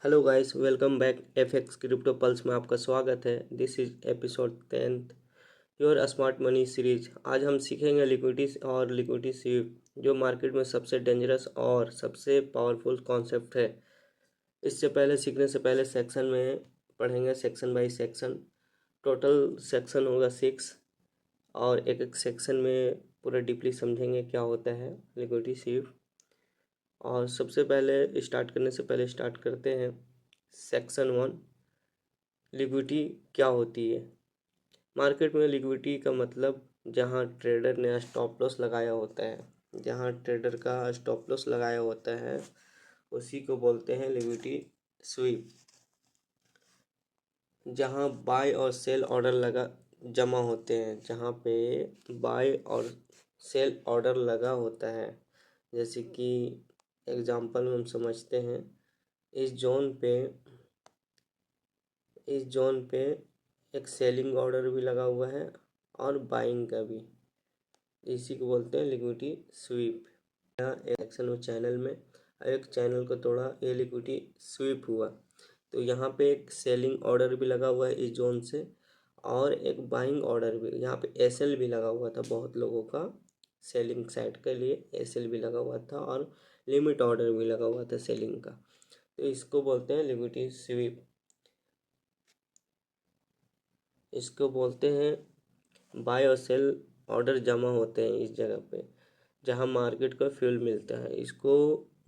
Hello guys, welcome back. FX crypto pulse में आपका स्वागत है। This is episode 10th your smart money series. आज हम सीखेंगे लिक्विडिटी और लिक्विडिटी स्वीप, जो मार्केट में सबसे डेंजरस और सबसे पावरफुल कॉन्सेप्ट है। इससे पहले सीखने से पहले सेक्शन में पढ़ेंगे, section by section. Total section होगा 6 और एक एक सेक्शन में पूरा डीपली समझेंगे क्या होता है लिक्विडिटी स्वीप। और सबसे पहले स्टार्ट करने से पहले स्टार्ट करते हैं सेक्शन 1। लिक्विडिटी क्या होती है? मार्केट में लिक्विडिटी का मतलब जहां ट्रेडर ने स्टॉप लॉस लगाया होता है, जहां ट्रेडर का स्टॉप लॉस लगाया होता है उसी को बोलते हैं लिक्विडिटी स्वीप। जहां बाय और सेल ऑर्डर लगा जमा होते हैं, जहां पे बाय और सेल ऑर्डर लगा होता है। जैसे कि एग्जांपल में हम समझते हैं, इस जोन पे इस जोन पे एक सेलिंग ऑर्डर भी लगा हुआ है और बाइंग का भी। इसी को बोलते हैं लिक्विडिटी स्वीप। यहाँ एक एक्शन चैनल में एक चैनल को तोड़ा, ये लिक्विडिटी स्वीप हुआ। तो यहाँ पे एक सेलिंग ऑर्डर भी लगा हुआ है इस जोन से, और एक बाइंग ऑर्डर भी। यहाँ पे एसएल भी लगा हुआ था, बहुत लोगों का सेलिंग साइड के लिए एसएल भी लगा हुआ था और लिमिट ऑर्डर भी लगा हुआ था सेलिंग का। तो इसको बोलते हैं लिक्विडिटी स्वीप। इसको बोलते हैं बाय और सेल ऑर्डर जमा होते हैं इस जगह पे, जहां मार्केट को फ्यूल मिलता है। इसको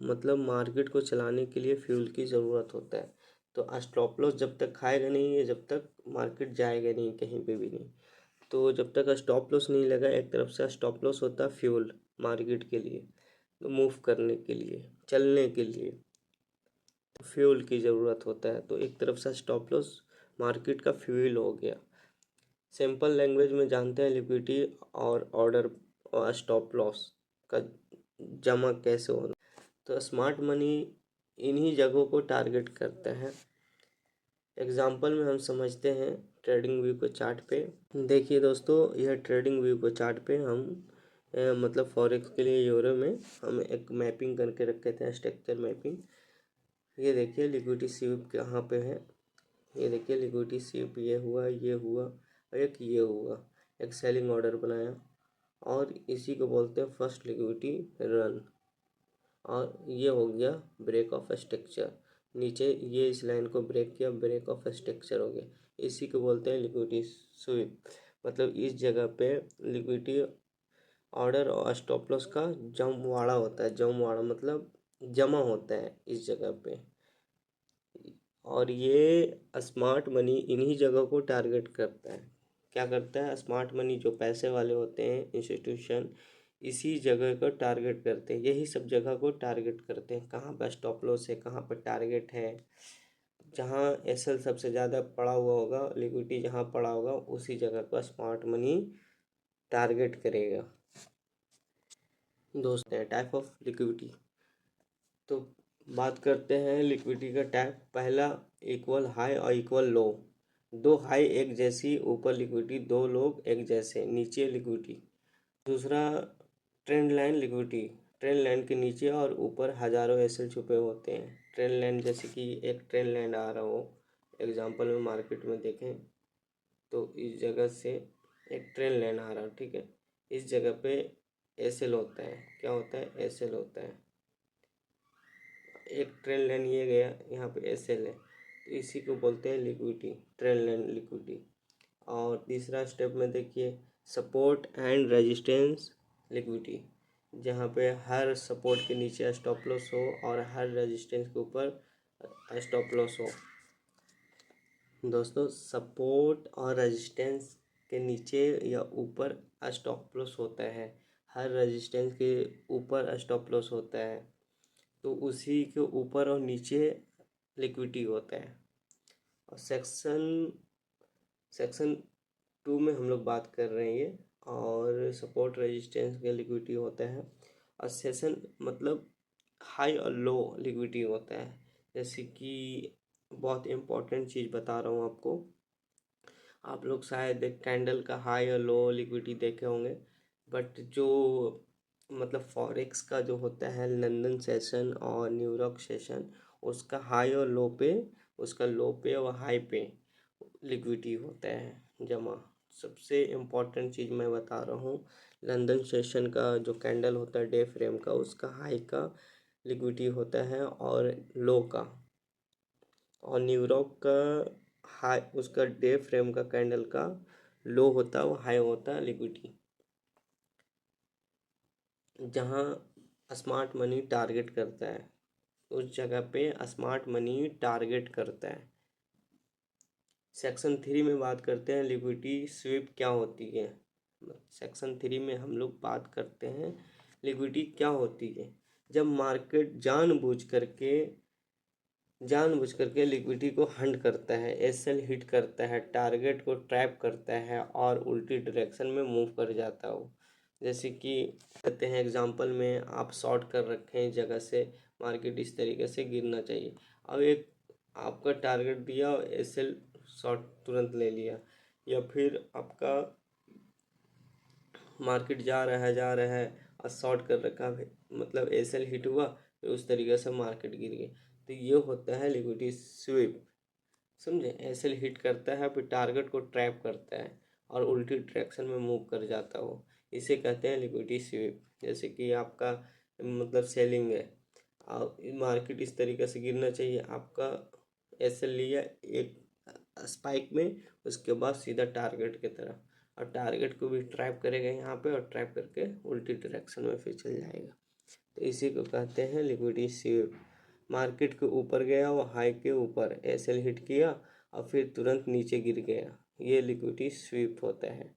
मतलब मार्केट को चलाने के लिए फ्यूल की ज़रूरत होता है। तो स्टॉप लॉस जब तक खाएगा नहीं है, जब तक मार्केट जाएगा नहीं कहीं पे भी नहीं। तो जब तक स्टॉप लॉस नहीं लगा, एक तरफ से स्टॉप लॉस होता है फ्यूल मार्केट के लिए, तो मूव करने के लिए, चलने के लिए फ्यूल की ज़रूरत होता है। तो एक तरफ से स्टॉप लॉस मार्केट का फ्यूल हो गया। सिंपल लैंग्वेज में जानते हैं लिक्विडिटी और ऑर्डर और स्टॉप लॉस का जमा कैसे होना। तो स्मार्ट मनी इन्हीं जगहों को टारगेट करता है। एग्जांपल में हम समझते हैं ट्रेडिंग व्यू को चार्ट पे। देखिए दोस्तों, यह ट्रेडिंग व्यू को चार्ट पे हम मतलब फॉरेक्स के लिए यूरो में हम एक मैपिंग करके रखे थे, स्ट्रक्चर मैपिंग। ये देखिए लिक्विडिटी स्वीप कहाँ पे है। ये देखिए लिक्विडिटी स्वीप, ये हुआ, ये हुआ और एक ये हुआ। एक सेलिंग ऑर्डर बनाया और इसी को बोलते हैं फर्स्ट लिक्विडिटी रन। और ये हो गया ब्रेक ऑफ स्ट्रक्चर। नीचे ये इस लाइन को ब्रेक किया, ब्रेक ऑफ स्ट्रक्चर हो गया। इसी को बोलते हैं लिक्विडिटी स्वीप। मतलब इस जगह पे लिक्विडिटी ऑर्डर और स्टॉप लॉस का जमवाड़ा होता है। जमवाड़ा मतलब जमा होता है इस जगह पे। और ये स्मार्ट मनी इन्हीं जगह को टारगेट करता है। क्या करता है स्मार्ट मनी? जो पैसे वाले होते हैं इंस्टीट्यूशन, इसी जगह को टारगेट करते हैं। यही सब जगह को टारगेट करते हैं, कहाँ पर स्टॉप लॉस है, कहाँ पर टारगेट है। जहाँ एसएल सबसे ज़्यादा पड़ा हुआ होगा, लिक्विडिटी जहाँ पड़ा होगा, उसी जगह को स्मार्ट मनी टारगेट करेगा। दोस्त है टाइप ऑफ लिक्विडिटी। तो बात करते हैं लिक्विडिटी का टाइप। पहला इक्वल हाई और इक्वल लो। दो हाई एक जैसी, ऊपर लिक्विडिटी, दो लोग एक जैसे, नीचे लिक्विडिटी। दूसरा trend line liquidity. Trend line के नीचे और ऊपर हजारों एसएल छुपे होते हैं। ट्रेंड लाइन जैसे कि एक ट्रेंड लाइन आ रहा हो, एग्जांपल में मार्केट में देखें तो इस जगह से एक ट्रेंड लाइन आ रहा है, ठीक है। इस जगह पे एसएल होता है। क्या होता है? एसएल होता है। एक ट्रेंड लाइन ये गया, यहाँ पे एसएल है, तो इसी को बोलते हैं लिक्विडिटी, ट्रेंड लाइन लिक्विडिटी। और तीसरा स्टेप में देखिए सपोर्ट एंड रेजिस्टेंस लिक्विडिटी, जहाँ पे हर सपोर्ट के नीचे स्टॉप लॉस हो और हर रेजिस्टेंस के ऊपर स्टॉप लॉस हो। दोस्तों, सपोर्ट और रेजिस्टेंस के नीचे या ऊपर स्टॉप लॉस होता है, हर रेजिस्टेंस के ऊपर स्टॉप लॉस होता है, तो उसी के ऊपर और नीचे लिक्विडिटी होता है। और सेक्शन 2 में हम लोग बात कर रहे हैं ये, और सपोर्ट रेजिस्टेंस का लिक्विडिटी होता है। और सेशन मतलब हाई और लो लिक्विडिटी होता है। जैसे कि बहुत इम्पोर्टेंट चीज़ बता रहा हूँ आपको। आप लोग शायद एक कैंडल का हाई और लो लिक्विडिटी देखे होंगे, बट जो मतलब फॉरेक्स का जो होता है लंदन सेशन और न्यूयॉर्क सेशन, उसका हाई और लो पे, उसका लो पे और हाई पे लिक्विडिटी होता है जमा। सबसे इम्पोर्टेंट चीज़ मैं बता रहा हूँ, लंदन सेशन का जो कैंडल होता है डे फ्रेम का, उसका हाई का लिक्विडिटी होता है और लो का, और न्यूयॉर्क का हाई, उसका डे फ्रेम का कैंडल का लो होता है वो हाई होता है लिक्विडिटी। जहाँ स्मार्ट मनी टारगेट करता है उस जगह पे स्मार्ट मनी टारगेट करता है। सेक्शन 3 में बात करते हैं लिक्विडिटी स्वीप क्या होती है। सेक्शन 3 में हम लोग बात करते हैं लिक्विडिटी क्या होती है। जब मार्केट जानबूझ करके लिक्विडिटी को हंट करता है, एसएल हिट करता है, टारगेट को ट्रैप करता है और उल्टी डायरेक्शन में मूव कर जाता हो। जैसे कि कहते हैं एग्जांपल में आप शॉर्ट कर रखे हैं जगह से, मार्केट इस तरीके से गिरना चाहिए, अब एक आपका टारगेट दिया और एसएल शॉर्ट तुरंत ले लिया, या फिर आपका मार्केट जा रहा है और शॉर्ट कर रखा है, मतलब एसएल हिट हुआ तो उस तरीके से मार्केट गिर गई, तो ये होता है लिक्विडिटी स्वीप। समझे, एसएल हिट करता है फिर टारगेट को ट्रैप करता है और उल्टी डायरेक्शन में मूव कर जाता हो, इसे कहते हैं लिक्विडिटी स्वीप। जैसे कि आपका मतलब सेलिंग है, मार्केट इस तरीके से गिरना चाहिए, आपका एसएल लिया एक स्पाइक में, उसके बाद सीधा टारगेट की तरफ, और टारगेट को भी ट्रैप करेगा यहाँ पे और ट्रैप करके उल्टी डायरेक्शन में फिर चल जाएगा, तो इसी को कहते हैं लिक्विडिटी स्वीप। मार्केट के ऊपर गया वो हाई के ऊपर एसएल हिट किया और फिर तुरंत नीचे गिर गया, ये लिक्विडिटी स्वीप होता है।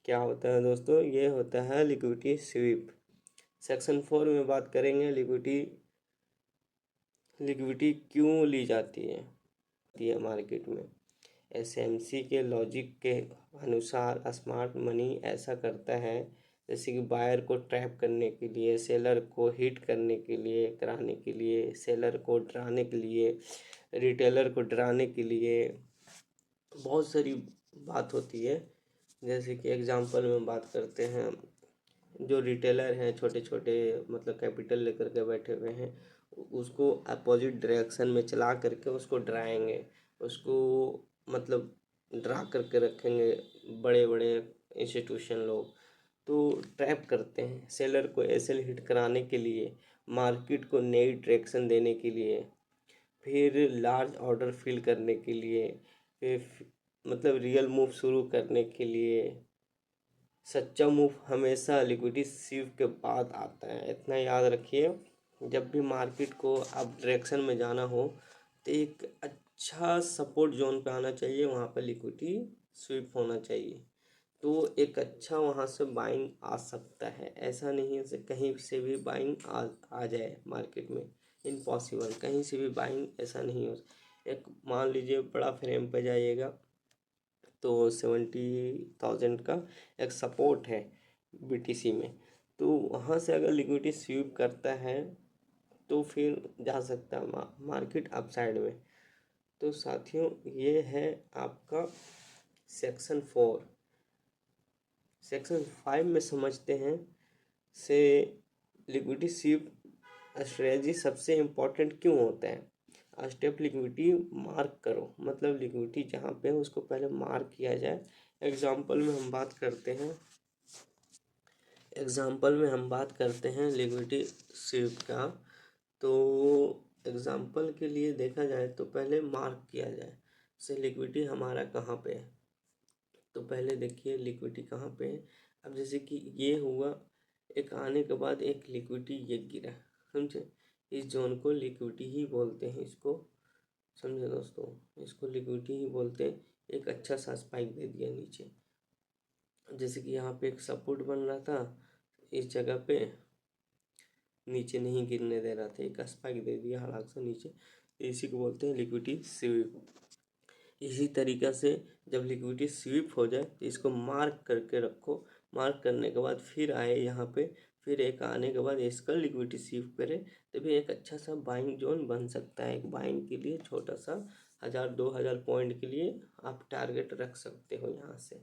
क्या होता है दोस्तों, ये होता है लिक्विडिटी स्वीप। सेक्शन 4 में बात करेंगे लिक्विडिटी क्यों ली जाती है मार्केट में। एसएमसी के लॉजिक के अनुसार स्मार्ट मनी ऐसा करता है जैसे कि बायर को ट्रैप करने के लिए, सेलर को हिट करने के लिए, कराने के लिए, सेलर को डराने के लिए, रिटेलर को डराने के लिए, बहुत सारी बात होती है। जैसे कि एग्जांपल में बात करते हैं, जो रिटेलर हैं छोटे छोटे मतलब कैपिटल लेकर के बैठे हुए हैं, उसको अपोजिट डायरेक्शन में चला करके उसको डराएंगे, उसको मतलब ड्रा करके रखेंगे बड़े बड़े इंस्टीट्यूशन लोग, तो ट्रैप करते हैं सेलर को एसएल हिट कराने के लिए, मार्केट को नई डायरेक्शन देने के लिए, फिर लार्ज ऑर्डर फिल करने के लिए, फिर मतलब रियल मूव शुरू करने के लिए। सच्चा मूव हमेशा लिक्विडिटी स्वीप के बाद आता है, इतना याद रखिए। जब भी मार्केट को अब डायरेक्शन में जाना हो तो एक अच्छा सपोर्ट जोन पे आना चाहिए, वहाँ पर लिक्विडिटी स्वीप होना चाहिए, तो एक अच्छा वहाँ से बाइंग आ सकता है। ऐसा नहीं है कि कहीं से भी बाइंग आ जाए मार्केट में, इम्पॉसिबल, कहीं से भी बाइंग ऐसा नहीं हो। एक मान लीजिए बड़ा फ्रेम पे जाइएगा तो 70,000 का एक सपोर्ट है बीटीसी में, तो वहाँ से अगर लिक्विडिटी स्वीप करता है तो फिर जा सकता है मार्केट अपसाइड में। तो साथियों ये है आपका सेक्शन 4। सेक्शन 5 में समझते हैं से लिक्विडिटी स्वीप स्ट्रेटजी सबसे इम्पोर्टेंट क्यों होता है। स्टेप लिक्विडिटी मार्क करो, मतलब लिक्विडिटी जहाँ पे है उसको पहले मार्क किया जाए। एग्जांपल में हम बात करते हैं लिक्विडिटी स्वीप का, तो एग्जांपल के लिए देखा जाए तो पहले मार्क किया जाए से लिक्विडिटी हमारा कहाँ पे है। तो पहले देखिए लिक्विडिटी कहाँ पे है। अब जैसे कि ये हुआ, एक आने के बाद एक लिक्विडिटी ये गिरा, समझे, इस जोन को लिक्विडिटी ही बोलते हैं, इसको समझे दोस्तों, इसको लिक्विडिटी ही बोलते हैं। एक अच्छा सा स्पाइक दे दिया नीचे, जैसे कि यहाँ पे एक सपोर्ट बन रहा था, इस जगह पे नीचे नहीं गिरने दे रहा था, एक स्पाइक दे दिया हल्का सा नीचे, इसी को बोलते हैं लिक्विडिटी स्वीप। इसी तरीक़े से जब लिक्विडिटी स्वीप हो जाए तो इसको मार्क करके रखो, मार्क करने के बाद फिर आए यहाँ पे, फिर एक आने के बाद इसका लिक्विडिटी स्वीप करें, तभी एक अच्छा सा बाइंग जोन बन सकता है। एक बाइंग के लिए छोटा सा 1000-2000 पॉइंट के लिए आप टारगेट रख सकते हो यहाँ से,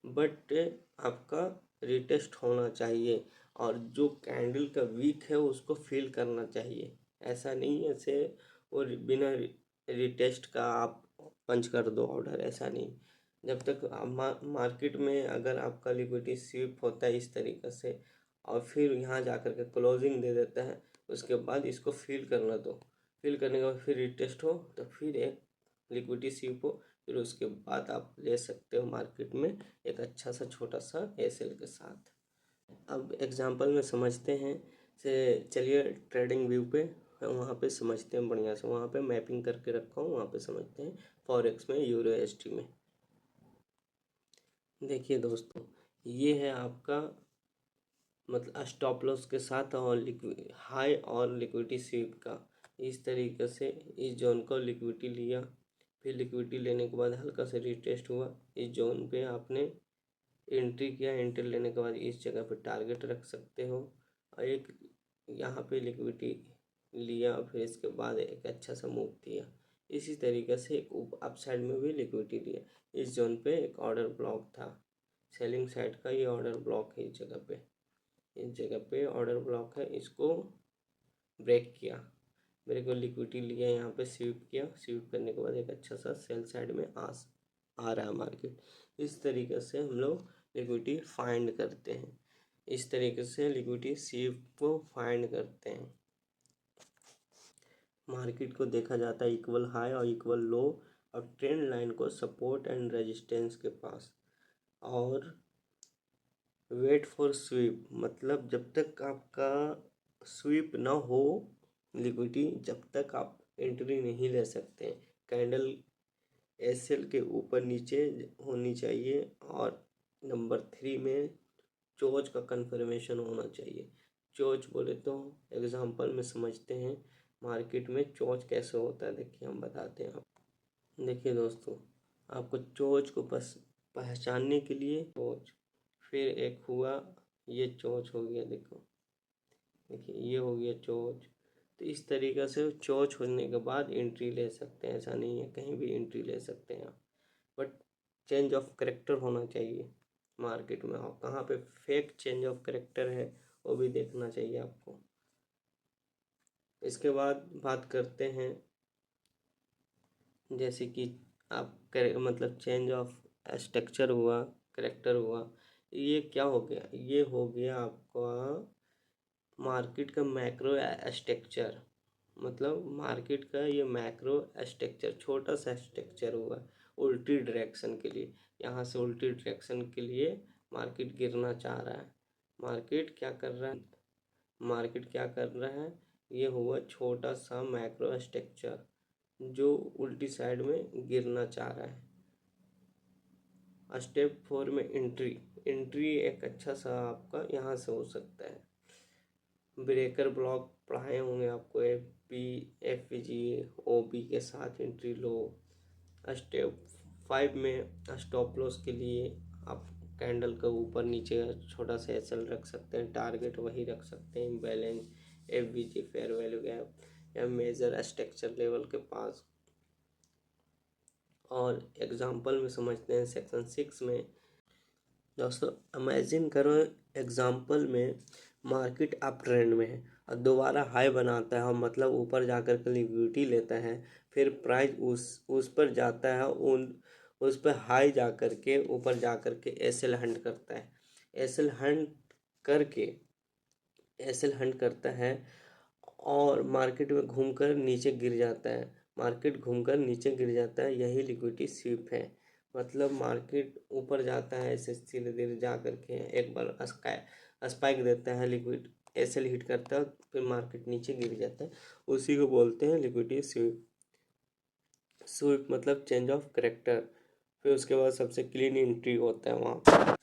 बट आपका रिटेस्ट होना चाहिए और जो कैंडल का वीक है उसको फिल करना चाहिए। ऐसा नहीं है ऐसे और बिना रिटेस्ट का आप पंच कर दो ऑर्डर, ऐसा नहीं। जब तक मार्केट में अगर आपका लिक्विडिटी स्वीप होता है इस तरीके से और फिर यहाँ जा कर के क्लोजिंग दे देता है, उसके बाद इसको फिल करना दो। फिल करने के बाद फिर रिटेस्ट हो तो फिर एक लिक्विडिटी स्वीप हो, फिर उसके बाद आप ले सकते हो मार्केट में एक अच्छा सा छोटा सा एसएल के साथ। अब एग्जांपल में समझते हैं से, चलिए ट्रेडिंग व्यू पे वहाँ पे समझते हैं बढ़िया से। वहाँ पे मैपिंग करके रखा हूँ, वहाँ पे समझते हैं फॉरेक्स में यूरो एसटी में। देखिए दोस्तों, ये है आपका मतलब स्टॉप लॉस के साथ और हाई और लिक्विडिटी स्वीप का। इस तरीके से इस जोन को लिक्विडिटी लिया, फिर लिक्विडिटी लेने के बाद हल्का से रिटेस्ट हुआ, इस जोन पे आपने एंट्री किया। एंट्री लेने के बाद इस जगह पे टारगेट रख सकते हो और एक यहाँ पे लिक्विडिटी लिया, फिर इसके बाद एक अच्छा सा मूव दिया। इसी तरीके से एक अप साइड में भी लिक्विडिटी लिया। इस जोन पे एक ऑर्डर ब्लॉक था, सेलिंग साइड का ये ऑर्डर ब्लॉक है। इस जगह पे ऑर्डर ब्लॉक है, इसको ब्रेक किया, मेरे को लिक्विडिटी लिया, यहाँ पे स्वीप किया। स्वीप करने के बाद एक अच्छा सा सेल साइड में आ रहा है मार्केट। इस तरीके से हम लोग लिक्विडिटी फाइंड करते हैं। इस तरीके से लिक्विडिटी स्वीप को फाइंड करते हैं। मार्केट को देखा जाता है इक्वल हाई और इक्वल लो और ट्रेंड लाइन को सपोर्ट एंड रेजिस्टेंस के पास, और वेट फॉर स्वीप मतलब जब तक आपका स्वीप ना हो लिक्विडिटी, जब तक आप एंट्री नहीं ले सकते। कैंडल एसएल के ऊपर नीचे होनी चाहिए और नंबर 3 में चोच का कंफर्मेशन होना चाहिए। चोच बोले तो एग्जांपल में समझते हैं मार्केट में चोच कैसे होता है। देखिए हम बताते हैं आप। देखिए दोस्तों, आपको चोच को बस पहचानने के लिए चोच, फिर एक हुआ ये चोच हो गया, देखिए ये हो गया चोच। तो इस तरीक़े से चोच होने के बाद एंट्री ले सकते हैं, ऐसा नहीं है कहीं भी एंट्री ले सकते हैं आप, बट चेंज ऑफ करेक्टर होना चाहिए मार्केट में। और कहाँ पे फेक चेंज ऑफ करेक्टर है वो भी देखना चाहिए आपको। इसके बाद बात करते हैं जैसे कि आप मतलब चेंज ऑफ स्ट्रक्चर हुआ, करेक्टर हुआ, ये क्या हो गया, ये हो गया आपका मार्केट का मैक्रो स्ट्रक्चर। मतलब मार्केट का ये मैक्रो स्ट्रक्चर छोटा सा स्ट्रक्चर हुआ उल्टी डायरेक्शन के लिए। यहाँ से उल्टी डायरेक्शन के लिए मार्केट गिरना चाह रहा है। मार्केट क्या कर रहा है, ये हुआ छोटा सा मैक्रो स्ट्रक्चर जो उल्टी साइड में गिरना चाह रहा है। स्टेप 4 में एंट्री एक अच्छा सा आपका यहाँ से हो सकता है। ब्रेकर ब्लॉक पढ़ाए होंगे आपको, एफ जी ओ बी के साथ एंट्री लो। स्टेप 5 में स्टॉप लॉस के लिए आप कैंडल का ऊपर नीचे छोटा सा एसएल रख सकते हैं, टारगेट वही रख सकते हैं, balance F fair value gap या मेजर स्ट्रक्चर लेवल के पास। और एग्जांपल में समझते हैं सेक्शन 6 में। दोस्तों इमेजिन करो एग्जांपल में मार्केट अप ट्रेंड में है और दोबारा हाई बनाता है और मतलब ऊपर जाकर के लिक्विडिटी लेता है, फिर प्राइस उस पर जाता है, उस पर हाई जा कर के ऊपर जा कर के एसएल हंट करता है। एसएल हंट करके एसएल हंट करता है और मार्केट में घूमकर नीचे गिर जाता है। मार्केट घूमकर नीचे गिर जाता है, यही लिक्विडिटी स्वीप है। मतलब मार्केट ऊपर जाता है ऐसे धीरे धीरे जा करके एक बार स्पाइक देता है, लिक्विड एसएल हिट करता है, फिर मार्केट नीचे गिर जाता है, उसी को बोलते हैं लिक्विडिटी स्वीप। स्वीप मतलब चेंज ऑफ करेक्टर। फिर उसके बाद सबसे क्लीन एंट्री होता है वहाँ।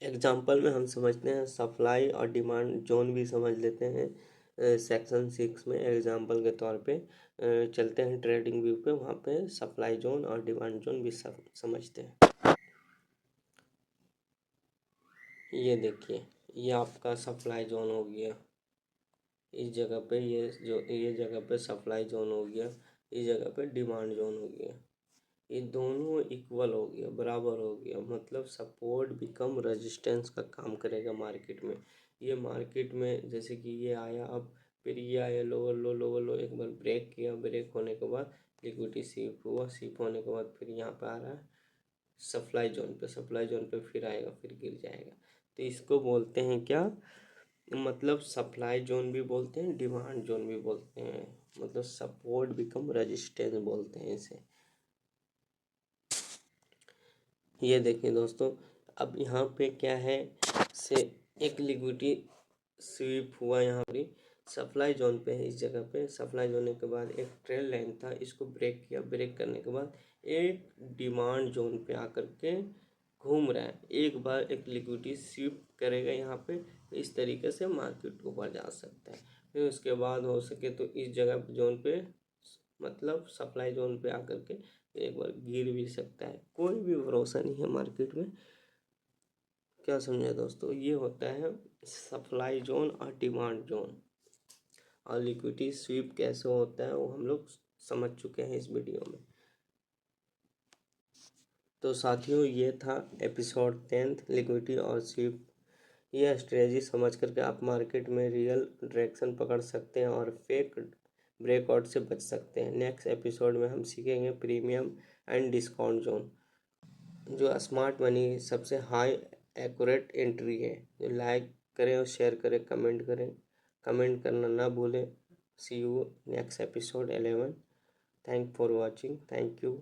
एग्जाम्पल में हम समझते हैं सप्लाई और डिमांड जोन भी समझ लेते हैं सेक्शन 6 में। एग्जाम्पल के तौर पे चलते हैं ट्रेडिंग व्यू पे, वहाँ पे सप्लाई जोन और डिमांड जोन भी समझते हैं। ये देखिए, ये आपका सप्लाई जोन हो गया, इस जगह पे ये जगह पे सप्लाई जोन हो गया, इस जगह पे डिमांड जोन हो गया। ये दोनों इक्वल हो गया, बराबर हो गया, मतलब सपोर्ट बिकम रेजिस्टेंस का काम करेगा मार्केट में। ये मार्केट में जैसे कि ये आया, अब फिर ये आया लोअर लो, लोअर लो, एक बार ब्रेक किया, ब्रेक होने के बाद लिक्विडिटी सीप हुआ, सीप होने के बाद फिर यहाँ पे आ रहा है सप्लाई जोन पे, सप्लाई जोन पे फिर आएगा, फिर गिर जाएगा। तो इसको बोलते हैं क्या, मतलब सप्लाई जोन भी बोलते हैं, डिमांड जोन भी बोलते हैं, मतलब सपोर्ट बिकम रेजिस्टेंस बोलते हैं इसे। ये देखिए दोस्तों, अब यहाँ पे क्या है से एक लिक्विडिटी स्वीप हुआ, यहाँ पे सप्लाई जोन पे है, इस जगह पे सप्लाई जोन के बाद एक ट्रेल लाइन था, इसको ब्रेक किया, ब्रेक करने के बाद एक डिमांड जोन पे आकर के घूम रहा है। एक बार एक लिक्विडिटी स्वीप करेगा यहाँ पे, इस तरीके से मार्केट ऊपर जा सकता है। फिर उसके बाद हो सके तो इस जगह जोन पे, मतलब सप्लाई जोन पे आकर के एक बार गिर भी सकता है, कोई भी भरोसा नहीं है मार्केट में। क्या समझे दोस्तों, ये होता है सप्लाई जोन और डिमांड जोन। और लिक्विडिटी स्वीप कैसे होता है वो हम लोग समझ चुके हैं इस वीडियो में। तो साथियों, ये था एपिसोड 10 लिक्विडिटी और स्वीप। यह स्ट्रेटजी समझ करके आप मार्केट में रियल डायरेक्शन पकड़ सकते हैं और फेक ब्रेकआउट से बच सकते हैं। नेक्स्ट एपिसोड में हम सीखेंगे प्रीमियम एंड डिस्काउंट जोन, जो स्मार्ट मनी सबसे हाई एक्यूरेट एंट्री है। जो लाइक करें और शेयर करें, कमेंट करें, कमेंट करना ना भूलें। See you next episode 11। Thank for watching, thank you.